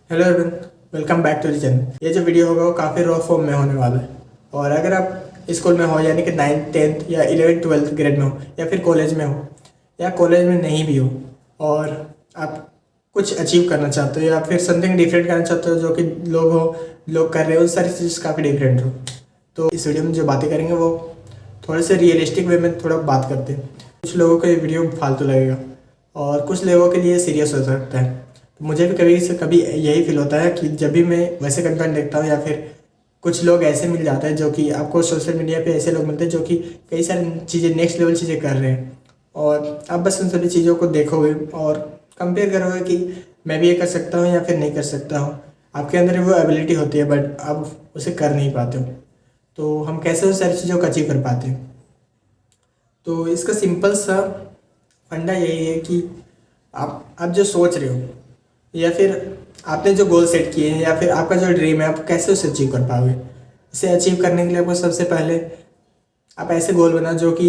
Hello everyone, welcome back to the channel. ये जो video होगा वो काफ़ी रॉ फॉर्म में होने वाला है। और अगर आप स्कूल में हो यानी कि 9th 10th या 11th 12th ग्रेड में हो या फिर कॉलेज में हो या कॉलेज में नहीं भी हो और आप कुछ अचीव करना चाहते हो या फिर समथिंग डिफरेंट करना चाहते हो जो कि लोग कर रहे हो, उस सारी चीज़ काफ़ी डिफरेंट हो, तो इस वीडियो में जो बातें करेंगे वो थोड़े से रियलिस्टिक वे में थोड़ा बात करते हैं। कुछ लोगों को ये वीडियो फालतू लगेगा और कुछ लोगों के लिए सीरियस हो सकता है। तो मुझे भी कभी से कभी यही फील होता है कि जब भी मैं वैसे कंटेंट देखता हूँ या फिर कुछ लोग ऐसे मिल जाते हैं जो कि आपको सोशल मीडिया पे ऐसे लोग मिलते हैं जो कि कई सारी चीज़ें नेक्स्ट लेवल चीज़ें कर रहे हैं, और आप बस उन सभी चीज़ों को देखोगे और कंपेयर करोगे कि मैं भी ये कर सकता हूँ या फिर नहीं कर सकता हूँ। आपके अंदर वो एबिलिटी होती है बट आप उसे कर नहीं पाते हो, तो हम कैसे उस सारी चीज़ों को अचीव कर पाते हैं। तो इसका सिंपल सा फंडा यही है कि आप जो सोच रहे हो या फिर आपने जो गोल सेट किए हैं या फिर आपका जो ड्रीम है आप कैसे उसे अचीव कर पाओगे। इसे अचीव करने के लिए आपको सबसे पहले आप ऐसे गोल बनाओ जो कि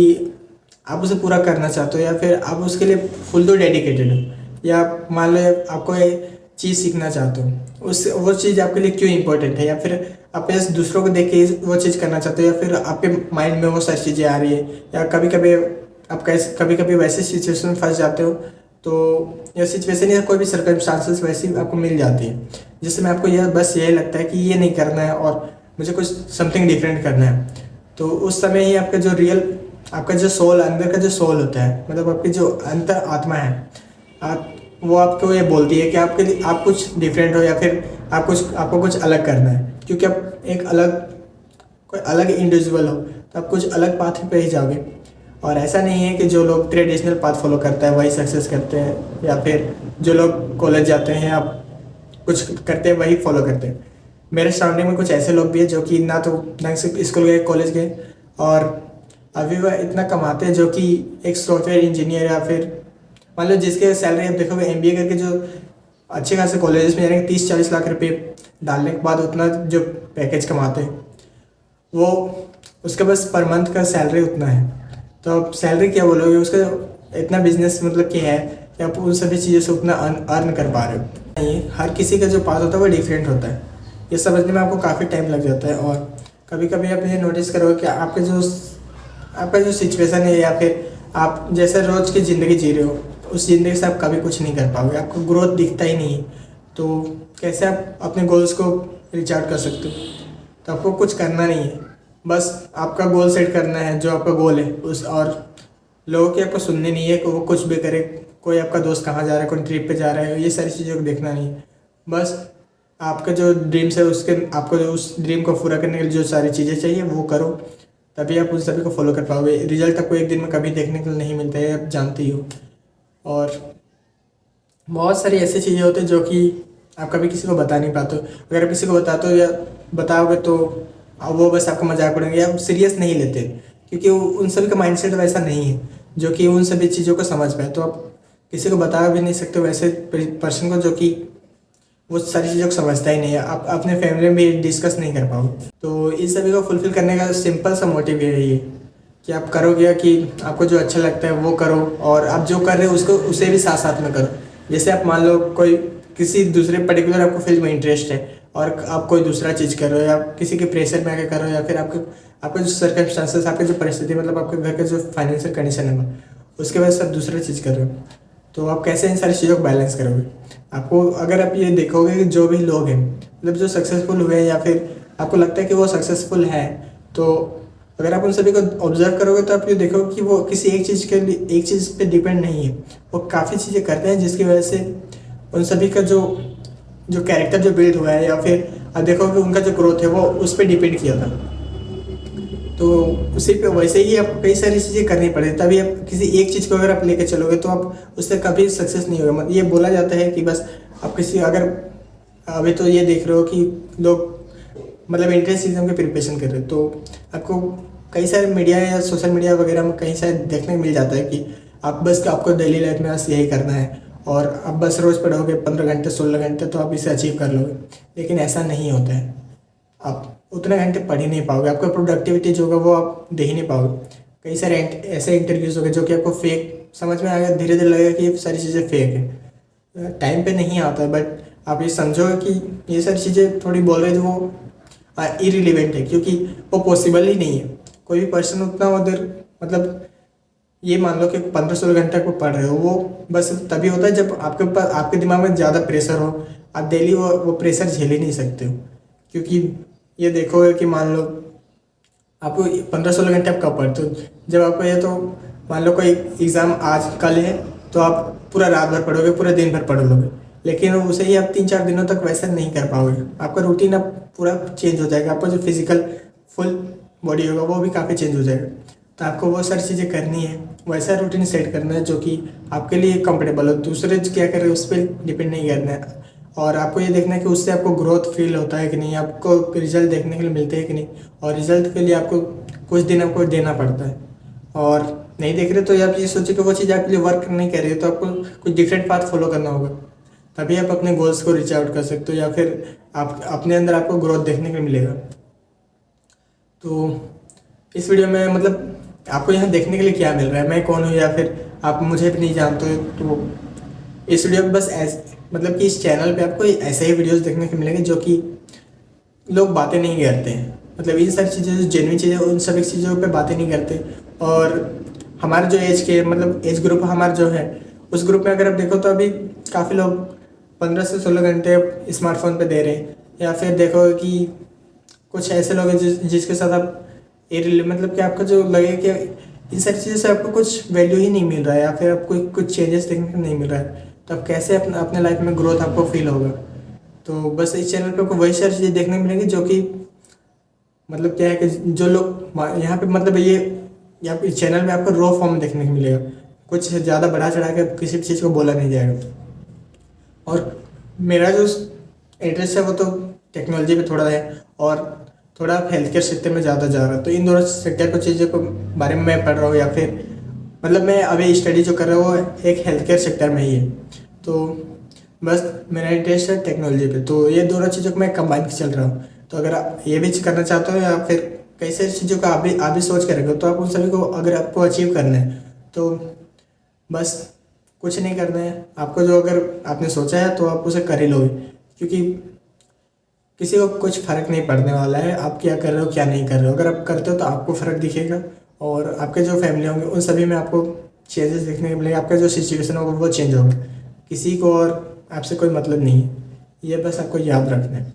आप उसे पूरा करना चाहते हो या फिर आप उसके लिए फुल तो डेडिकेटेड हो, या मान लो आपको ये चीज़ सीखना चाहते हो, उस वो चीज़ आपके लिए क्यों इंपॉर्टेंट है, या फिर आप ऐसे दूसरों को देख के वो चीज़ करना चाहते हो या फिर आपके माइंड में वो सारी चीज़ें आ रही है, या कभी कभी आप कैसे कभी कभी वैसे सिचुएशन में फंस जाते हो तो या सिचुएशन या कोई भी सर्कमस्टांसेस वैसी आपको मिल जाती है जिससे में आपको यह बस यही लगता है कि ये नहीं करना है और मुझे कुछ समथिंग डिफरेंट करना है। तो उस समय ही आपका जो रियल आपका जो सोल अंदर का जो सोल होता है, मतलब आपकी जो अंतर आत्मा है, वो आपको ये बोलती है कि आपके लिए आप कुछ डिफरेंट हो या फिर आपको कुछ अलग करना है, क्योंकि आप कोई अलग इंडिविजुअल हो तो आप कुछ अलग पाथ पे ही जाओगे। और ऐसा नहीं है कि जो लोग ट्रेडिशनल पाथ फॉलो करता है वही सक्सेस करते हैं, या फिर जो लोग कॉलेज जाते हैं आप कुछ करते हैं वही फॉलो करते हैं। मेरे सराउंडिंग में कुछ ऐसे लोग भी हैं जो कि ना तो ढंग से स्कूल गए कॉलेज गए और अभी वह इतना कमाते हैं, जो कि एक सॉफ्टवेयर इंजीनियर या फिर मान लो जिसके सैलरी आप देखोगे MBA करके जो अच्छे खासे कॉलेजेस में यानी 30-40 लाख रुपये डालने के बाद उतना जो पैकेज कमाते हैं वो उसका बस पर मंथ का सैलरी उतना है। तो आप सैलरी क्या बोलोगे, उसका इतना बिजनेस मतलब क्या है कि आप उन सभी चीज़ों से उतना अर्न कर पा रहे हो। नहीं, हर किसी का जो पाथ होता है वो डिफरेंट होता है, ये समझने में आपको काफ़ी टाइम लग जाता है। और कभी कभी आप ये नोटिस करोगे कि आपका जो सिचुएशन है या फिर आप जैसे रोज़ की ज़िंदगी जी रहे हो उस ज़िंदगी से आप कभी कुछ नहीं कर पाओगे, आपको ग्रोथ दिखता ही नहीं है। तो कैसे आप अपने गोल्स को रीच आउट कर सकते हो। तो आपको कुछ करना नहीं है, बस आपका गोल सेट करना है जो आपका गोल है उस, और लोगों की आपको सुननी नहीं है कि वो कुछ भी करे, कोई आपका दोस्त कहाँ जा रहा है, कोई ट्रिप पे जा रहा है, ये सारी चीज़ों को देखना नहीं है। बस आपका जो ड्रीम्स है उसके आपको जो उस ड्रीम को पूरा करने के लिए जो सारी चीज़ें चाहिए वो करो, तभी आप उन सभी को फॉलो कर पाओगे। रिजल्ट आपको एक दिन में कभी देखने को नहीं मिलता है, आप जानते ही हो। और बहुत सारी ऐसी चीज़ें होती हैं जो कि आप कभी किसी को बता नहीं पाते हो। अगर आप किसी को बताते हो या बताओगे तो वो बस आपका मजाक उड़ाएंगे या सीरियस नहीं लेते, क्योंकि उन सभी का माइंडसेट वैसा नहीं है जो कि उन सभी चीज़ों को समझ पाए। तो आप किसी को बता भी नहीं सकते वैसे पर्सन को जो कि वो सारी चीज़ों को समझता ही नहीं है, आप अपने फैमिली में भी डिस्कस नहीं कर पाओगे। तो इस सभी को फुलफिल करने का सिंपल सा मोटिव यही है कि आप करोगे कि आपको जो अच्छा लगता है वो करो, और आप जो कर रहे हो उसको उसे भी साथ साथ में करो। जैसे आप मान लो कोई किसी दूसरे पर्टिकुलर आपको फील्ड में इंटरेस्ट है और आप कोई दूसरा चीज़ कर रहे हो या किसी के प्रेशर में आके कर रहे हो, या फिर आपके जो सर्कमस्टांसेस आपकी जो परिस्थिति मतलब आपके घर का जो फाइनेंशियल कंडीशन है उसके वजह से आप दूसरा चीज़ कर रहे हो, तो आप कैसे इन सारी चीज़ों को बैलेंस करोगे। आपको अगर आप ये देखोगे कि जो भी लोग हैं मतलब जो सक्सेसफुल हुए हैं या फिर आपको लगता है कि वो सक्सेसफुल है, तो अगर आप उन सभी को ऑब्जर्व करोगे तो आप ये देखोगे कि वो किसी एक चीज़ पे डिपेंड नहीं है, वो काफ़ी चीज़ें करते हैं जिसकी वजह से उन सभी का जो कैरेक्टर जो बिल्ड हुआ है, या फिर आप देखोगे उनका जो ग्रोथ है वो उस पर डिपेंड किया था। तो उसी पे वैसे ही आपको कई सारी चीज़ें करनी पड़े, तभी आप किसी एक चीज़ को अगर आप लेके चलोगे तो आप उससे कभी सक्सेस नहीं होगा। मतलब ये बोला जाता है कि बस आप किसी अगर अभी तो ये देख रहे हो कि लोग मतलब एंट्रेंस एग्जाम की प्रिपरेशन कर रहे हो, तो आपको कई सारे मीडिया या सोशल मीडिया वगैरह में कहीं सारे देखने को मिल जाता है कि आपको डेली लाइफ में बस यही करना है और आप बस रोज़ पढ़ोगे 15 घंटे 16 घंटे तो आप इसे अचीव कर लोगे, लेकिन ऐसा नहीं होता है। आप उतने घंटे पढ़ ही नहीं पाओगे, आपका प्रोडक्टिविटी जो होगा वो आप दे ही नहीं पाओगे। कई सारे ऐसे इंटरव्यूज़ हो गए जो कि आपको फेक समझ में आ गया, धीरे धीरे लगेगा कि ये सारी चीज़ें फेक है, टाइम पे नहीं आता है, बट आप ये समझो कि ये सारी चीज़ें थोड़ी बोल रहे थे वो इरिलीवेंट है, क्योंकि वो पॉसिबल ही नहीं है। कोई भी पर्सन उतना उधर मतलब ये मान लो कि 15-16 घंटे को पढ़ रहे हो, वो बस तभी होता है जब आपके पास आपके दिमाग में ज़्यादा प्रेशर हो। आप डेली वो प्रेशर झेल ही नहीं सकते हो, क्योंकि ये देखोगे कि मान लो आपको 15-16 घंटे आप कब पढ़ते हो, जब आपको ये तो मान लो कोई एग्ज़ाम आज कल है तो आप पूरा रात भर पढ़ोगे, पूरा दिन भर पढ़ लोगे, लेकिन उसे ही आप 3-4 दिनों तक वैसा नहीं कर पाओगे। आपका रूटीन अब पूरा चेंज हो जाएगा, आपका जो फिजिकल फुल बॉडी होगा वो भी काफ़ी चेंज हो जाएगा। तो आपको वो सारी चीज़ें करनी है, वैसा रूटीन सेट करना है जो कि आपके लिए कंफर्टेबल हो। दूसरे क्या कर रहे हैं उस पर डिपेंड नहीं करना है, और आपको ये देखना है कि उससे आपको ग्रोथ फील होता है कि नहीं, आपको रिजल्ट देखने के लिए मिलते हैं कि नहीं। और रिजल्ट के लिए आपको कुछ दिन आपको देना पड़ता है, और नहीं देख रहे तो आप ये सोचिए कि वो चीज़ आपके लिए वर्क नहीं कर रही है, तो आपको कुछ डिफरेंट पाथ फॉलो करना होगा, तभी आप अपने गोल्स को रीच आउट कर सकते हो, या फिर आप अपने अंदर आपको ग्रोथ देखने को मिलेगा। तो इस वीडियो में मतलब आपको यहाँ देखने के लिए क्या मिल रहा है, मैं कौन हूँ, या फिर आप मुझे भी नहीं जानते हो, तो इस वीडियो में बस मतलब कि इस चैनल पे आपको ऐसे ही वीडियोस देखने को मिलेंगे जो कि लोग बातें नहीं करते हैं। मतलब इन सारी चीज़ें जो जेन्युइन चीज़ें उन सभी चीज़ों पे बातें नहीं करते। और हमारे जो एज के मतलब एज ग्रुप हमारा जो है, उस ग्रुप में अगर आप देखो तो अभी काफ़ी लोग 15 से 16 घंटे स्मार्टफोन पे दे रहे हैं, या फिर देखो कि कुछ ऐसे लोग हैं जिसके साथ आप मतलब कि आपका जो लगे कि इन सारी चीज़ों से आपको कुछ वैल्यू ही नहीं मिल रहा है, या फिर आपको कुछ चेंजेस देखने को नहीं मिल रहा है, तो आप कैसे अपने लाइफ में ग्रोथ आपको फील होगा। तो बस इस चैनल पे आपको वही सारी चीज़ें देखने को मिलेंगी जो कि मतलब क्या है कि जो लोग यहाँ पे मतलब ये यहाँ पे चैनल में आपको रॉ फॉर्म देखने को मिलेगा, कुछ ज़्यादा बढ़ा चढ़ा के किसी भी चीज़ को बोला नहीं जाएगा। और मेरा जो इंटरेस्ट है वो तो टेक्नोलॉजी पे थोड़ा है, और थोड़ा हेल्थ केयर सेक्टर में ज़्यादा जा रहा है। तो इन दोनों सेक्टर को चीज़ों को बारे में मैं पढ़ रहा हूँ, या फिर मतलब मैं अभी स्टडी जो कर रहा हूँ वो एक हेल्थ केयर सेक्टर में ही है। तो बस मेरा इंटरेस्ट है टेक्नोलॉजी पे, तो ये दोनों चीज़ों को मैं कंबाइन के चल रहा हूँ। तो अगर आप ये भी करना चाहते हो, या फिर कई सारी चीज़ों का आप भी सोच कर रखो, तो आप उन सभी को अगर आपको अचीव करना है तो बस कुछ नहीं करना है आपको। जो अगर आपने सोचा है तो आप उसे कर ही लोगे, क्योंकि किसी को कुछ फ़र्क नहीं पड़ने वाला है आप क्या कर रहे हो क्या नहीं कर रहे हो। अगर आप करते हो तो आपको फ़र्क दिखेगा, और आपके जो फैमिली होंगे उन सभी में आपको चेंजेस देखने को मिलेंगे। आपका जो सिचुएशन होगा वो चेंज होगा, किसी को और आपसे कोई मतलब नहीं है, ये बस आपको याद रखना है।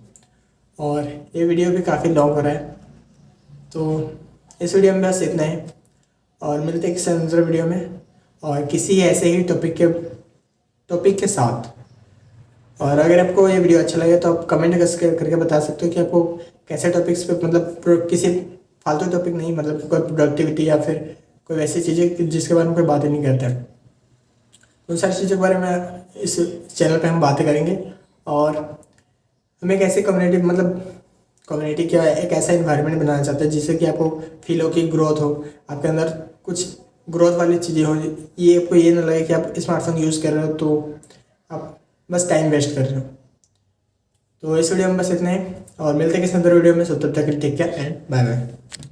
और ये वीडियो भी काफ़ी लॉन्ग हो रहा है, तो इस वीडियो में बस इतना ही, और मिलते हैं किसी दूसरे वीडियो में और किसी ऐसे ही टॉपिक के साथ। और अगर आपको ये वीडियो अच्छा लगे तो आप कमेंट करके बता सकते हो कि आपको कैसे टॉपिक्स पे मतलब किसी फालतू टॉपिक नहीं, मतलब कोई प्रोडक्टिविटी या फिर कोई वैसी चीज़ें जिसके बारे में कोई बातें नहीं करते हैं, उन सारी चीज़ों के बारे में इस चैनल पे हम बातें करेंगे। और हम एक ऐसी कम्युनिटी मतलब कम्युनिटी क्या है, एक ऐसा इन्वायरमेंट बनाना चाहते हैं जिससे कि आपको फील हो कि ग्रोथ हो, आपके अंदर कुछ ग्रोथ वाली चीज़ें हो। ये आपको ये ना लगे कि आप स्मार्टफोन यूज़ कर रहे हो तो आप बस टाइम वेस्ट कर रहे हो। तो इस वीडियो में बस इतना ही, और मिलते हैं किसी अंदर वीडियो में। सो तब तक take care and bye bye.